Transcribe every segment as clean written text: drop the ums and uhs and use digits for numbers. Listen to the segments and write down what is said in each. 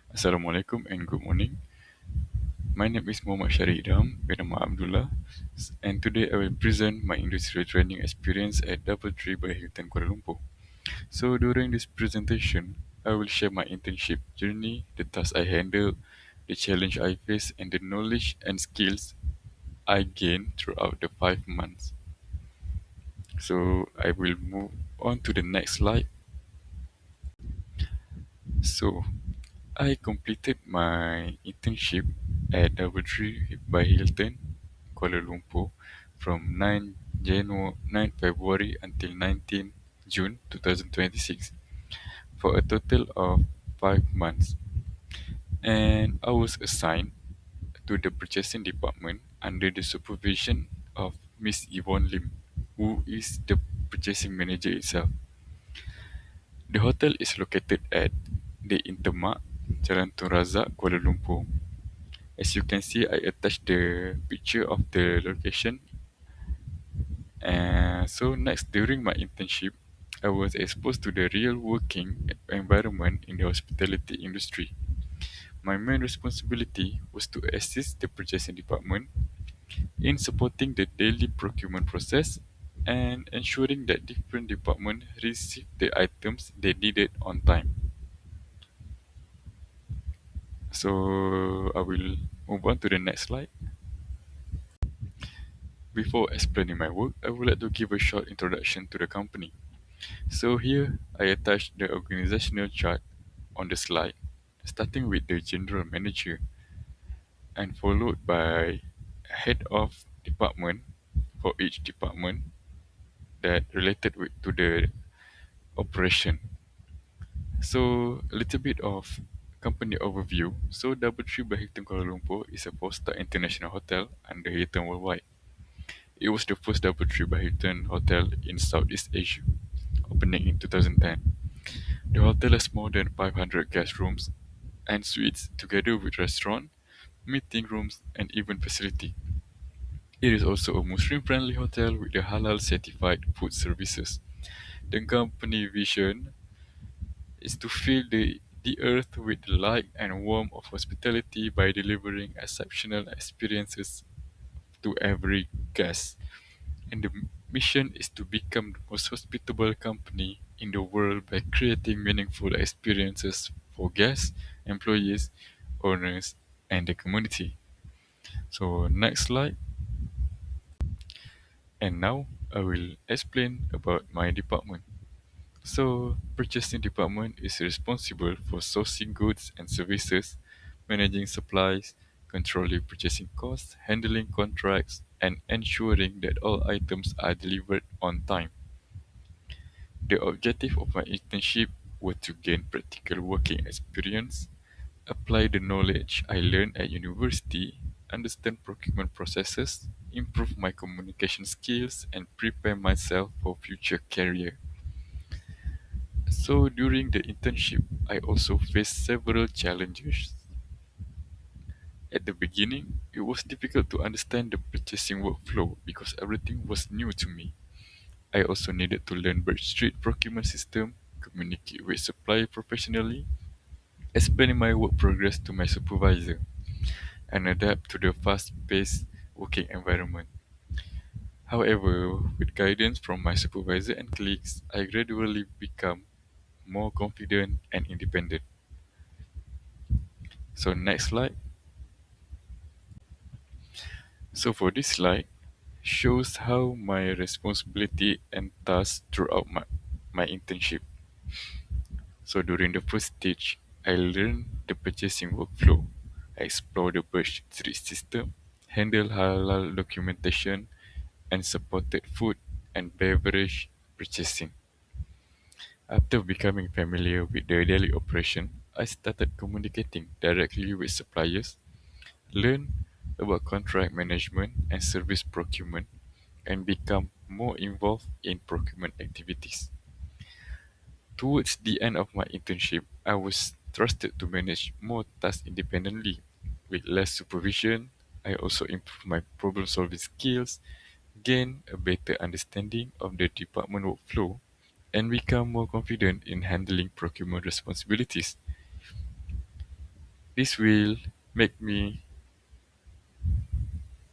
Assalamualaikum and good morning. My name is Muhammad Syarif Idham bin Ahmad Abdullah, and today I will present my industrial training experience at Tree by Hilton Kuala Lumpur. So during this presentation, I will share my internship journey, the tasks I handled, the challenge I faced, and the knowledge and skills I gained throughout the 5 months. So I will move on to the next slide. So I completed my internship at Tree by Hilton, Kuala Lumpur, from 9 February until 19 June 2026 for a total of 5 months. And I was assigned to the purchasing department under the supervision of Miss Yvonne Lim, who is the purchasing manager itself. The hotel is located at the Intermak, Jalan Tun Razak, Kuala Lumpur. As you can see, I attached the picture of the location. And so next, during my internship, I was exposed to the real working environment in the hospitality industry. My main responsibility was to assist the purchasing department in supporting the daily procurement process and ensuring that different departments received the items they needed on time. So I will move on to the next slide. Before explaining my work, I would like to give a short introduction to the company. So here I attached the organizational chart on the slide, starting with the general manager and followed by head of department for each department that related to the operation. So a little bit of company overview. So Tree by Hilton Kuala Lumpur is a four-star international hotel under Hilton Worldwide. It was the first Tree by Hilton hotel in Southeast Asia, opening in 2010. The hotel has more than 500 guest rooms and suites together with restaurant, meeting rooms and event facility. It is also a Muslim-friendly hotel with the halal certified food services. The company vision is to fill the earth with the light and warmth of hospitality by delivering exceptional experiences to every guest. And the mission is to become the most hospitable company in the world by creating meaningful experiences for guests, employees, owners, and the community. So, next slide. And now I will explain about my department. So, purchasing department is responsible for sourcing goods and services, managing supplies, controlling purchasing costs, handling contracts, and ensuring that all items are delivered on time. The objective of my internship was to gain practical working experience, apply the knowledge I learned at university, understand procurement processes, improve my communication skills, and prepare myself for future career. So during the internship, I also faced several challenges. At the beginning, it was difficult to understand the purchasing workflow because everything was new to me. I also needed to learn Street procurement system, communicate with supplier professionally, explain my work progress to my supervisor, and adapt to the fast-paced working environment. However, with guidance from my supervisor and colleagues, I gradually become more confident and independent. So next slide. So for this slide shows how my responsibility and tasks throughout my internship. So during the first stage, I learned the purchasing workflow. I explored the street system, handled halal documentation, and supported food and beverage purchasing. After becoming familiar with the daily operation, I started communicating directly with suppliers, learned about contract management and service procurement, and become more involved in procurement activities. Towards the end of my internship, I was trusted to manage more tasks independently. With less supervision, I also improved my problem solving skills, gained a better understanding of the department workflow, and become more confident in handling procurement responsibilities. This will make me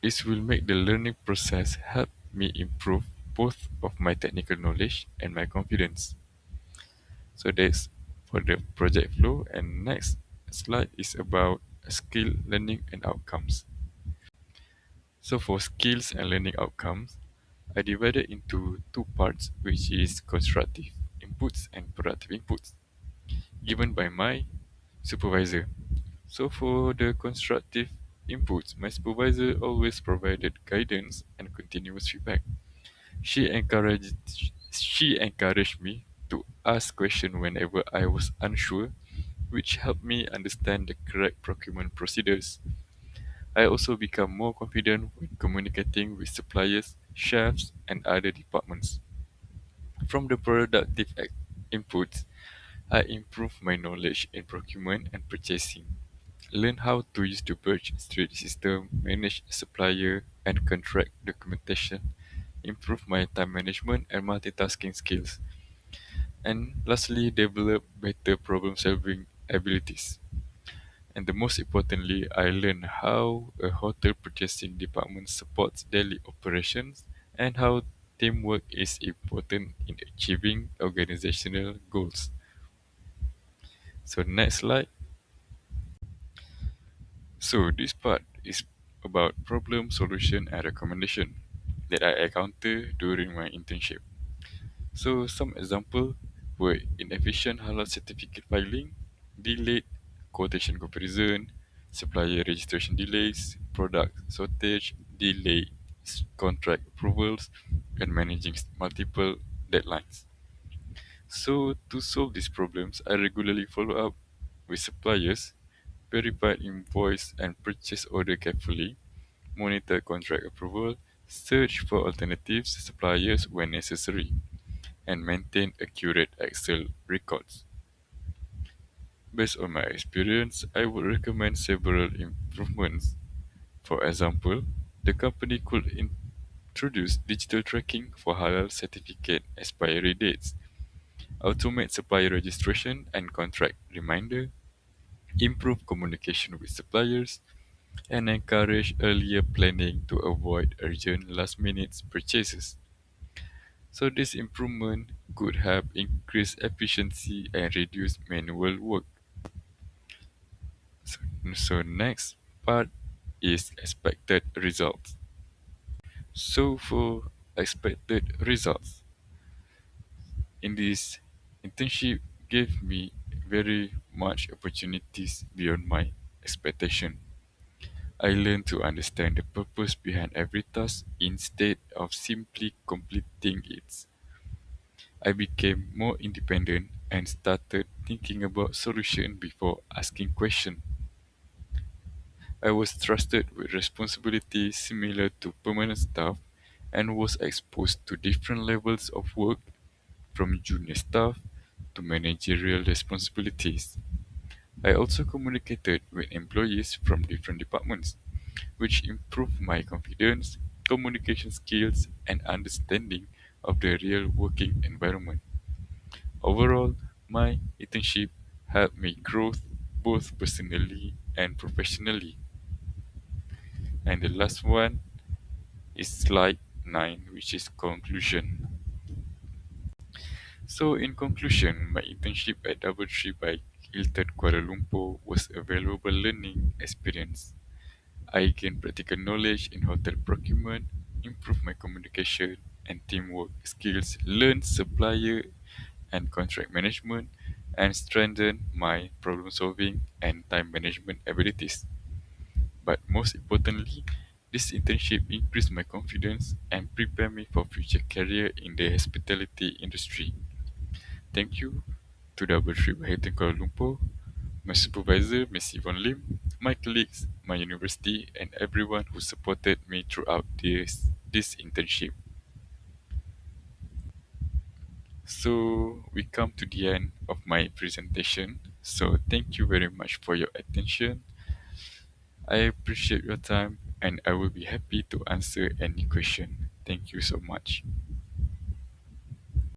this will make the learning process help me improve both of my technical knowledge and my confidence. So that's for the project flow. And next slide is about skill learning and outcomes. So for skills and learning outcomes, I divided into two parts, which is constructive inputs and productive inputs, given by my supervisor. So for the constructive inputs, my supervisor always provided guidance and continuous feedback. She encouraged she encouraged me to ask questions whenever I was unsure, which helped me understand the correct procurement procedures. I also become more confident when communicating with suppliers, chefs, and other departments. From the productive inputs, I improve my knowledge in procurement and purchasing. Learn how to use the purchase trade system, manage supplier and contract documentation, improve my time management and multitasking skills, and lastly, develop better problem solving abilities. And the most importantly, I learned how a hotel purchasing department supports daily operations and how teamwork is important in achieving organizational goals. So next slide. So this part is about problem, solution, and recommendation that I encountered during my internship. So some example were inefficient halal certificate filing, delayed quotation comparison, supplier registration delays, product shortage, delayed contract approvals, and managing multiple deadlines. So to solve these problems, I regularly follow up with suppliers, verify invoice and purchase order carefully, monitor contract approval, search for alternative suppliers when necessary, and maintain accurate Excel records. Based on my experience, I would recommend several improvements. For example, the company could introduce digital tracking for halal certificate expiry dates, automate supplier registration and contract reminder, improve communication with suppliers, and encourage earlier planning to avoid urgent last-minute purchases. So this improvement could help increase efficiency and reduce manual work. So next part is expected results. So for expected results, in this internship gave me very much opportunities beyond my expectation. I learned to understand the purpose behind every task instead of simply completing it. I became more independent and started thinking about solutions before asking questions. I was trusted with responsibilities similar to permanent staff and was exposed to different levels of work from junior staff to managerial responsibilities. I also communicated with employees from different departments, which improved my confidence, communication skills, and understanding of the real working environment. Overall, my internship helped me grow both personally and professionally. And the last one is slide 9, which is conclusion. So, in conclusion, my internship at Doubletree by Hilton Kuala Lumpur was a valuable learning experience. I gained practical knowledge in hotel procurement, improved my communication and teamwork skills, learned supplier and contract management, and strengthened my problem solving and time management abilities. But most importantly, this internship increased my confidence and prepared me for future career in the hospitality industry. Thank you to Doubletree by Hilton Kuala Lumpur, my supervisor, Miss Yvonne Lim, my colleagues, my university, and everyone who supported me throughout this internship. So we come to the end of my presentation. So thank you very much for your attention. I appreciate your time and I will be happy to answer any question. Thank you so much.